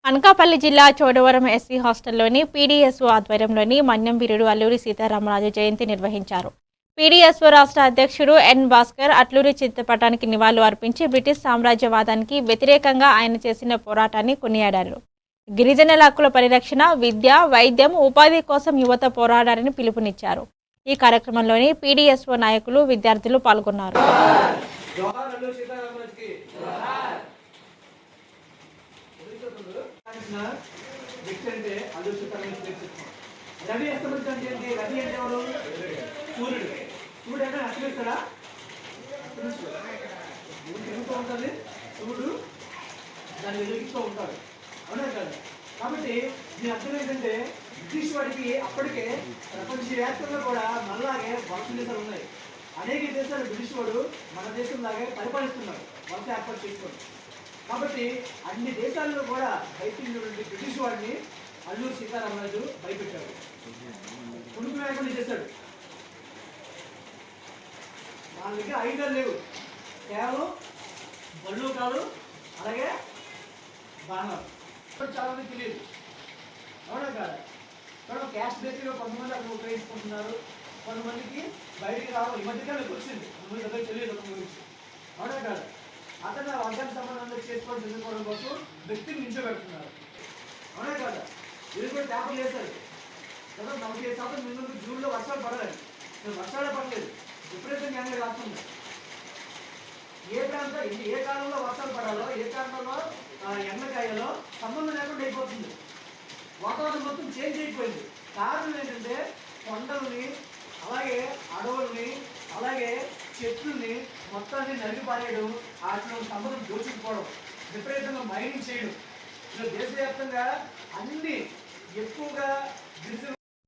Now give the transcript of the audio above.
అనకాపల్లి జిల్లా Chodavaram SC హాస్టల్లోని PDSO ఆధ్వర్యంలోని మన్యం వీరుడు అల్లూరి సీతారామరాజు జయంతి నిర్వహించారు. పీడీఎస్ఓ రాష్ట్ర అధ్యక్షుడు ఎన్ భాస్కర్ అట్లూరి చిత్రపటానికి నివాళులు అర్పించి బ్రిటిష్ సామ్రాజ్యవాదానికి వ్యతిరేకంగా ఆయన చేసిన పోరాటాన్ని కొనియాడారు. గిరిజనుల హక్కుల పరిరక్షణ, విద్య, వైద్యం, ఉపాధి కోసం యువత పోరాడాలని పిలుపునిచ్చారు. ఈ కార్యక్రమంలోని పీడీఎస్ఓ నాయకులు, విద్యార్థులు పాల్గొన్నారు. రవి అస్తమించడం అంటే రవి అంటే ఎవరు? సూర్యుడు. సూర్యుడు అంటే అస్తమిస్తాడా? తిరుగుతూ ఉంటుంది సూర్యుడు, దాన్ని వెలిగిస్తూ ఉంటాడు, అవునా కదా? కాబట్టి దీని అర్థం ఏంటంటే బ్రిటిష్ వాడికి అప్పటికే ప్రపంచవ్యాప్తంగా కూడా మనలాగే వలస దేశాలు ఉన్నాయి. అనేక దేశాలు బ్రిటిష్ వాడు మన దేశం లాగే పరిపాలిస్తున్నారు, వలస ఏర్పాటు చేసుకోండి. కాబట్టి అన్ని దేశాల్లో కూడా భయపెట్టినటువంటి బ్రిటిష్ వాడిని అల్లూరి సీతారామరాజు భయపెట్టాడు, కుటుంబ లేకుండా చేశాడు. వాళ్ళ దగ్గర ఆయుధాలు లేవు, కేవలం బళ్ళు కాదు, అలాగే బాణాలు. చాలా మంది తెలియదు, అవునా కాదు? కాబట్టి క్యాష్ బేస్గా కొంతమంది అక్కడ ఉపయోగించుకుంటున్నారు, కొంతమందికి బయటికి రావడం ఈ మధ్యకాలం వచ్చింది, కొంతమంది దగ్గర తెలియదు ఒక గురించి, అవునా కాదు? అతను వర్గానికి సంబంధం చేసుకోవడం చదువుకోవడం కోసం వ్యక్తిని నిల్చోబెడుతున్నారు, అవునా కాదా? ఇది కూడా పేపర్లు వేశారు కదా. 45% ముందు జూన్లో వర్షాలు పడలేదు, వర్షాలే పడలేదు, విపరీతంగా ఎండ రాస్తుంది. ఏ ప్రాంతం ఏ కాలంలో వర్షాలు పడాలో, ఏ కాలంలో ఎండకాయలో సంబంధం లేకుండా అయిపోతుంది. వాతావరణం మొత్తం చేంజ్ అయిపోయింది. కారణం ఏంటంటే కొండల్ని, అలాగే అడవుల్ని, అలాగే చెట్లని మొత్తాన్ని నరికి పారేయడం, వాటిలో సంబంధం దోచుకుపోవడం, విపరీతంగా మైనింగ్ చేయడం. ఇలా దేశవ్యాప్తంగా అన్ని ఎక్కువగా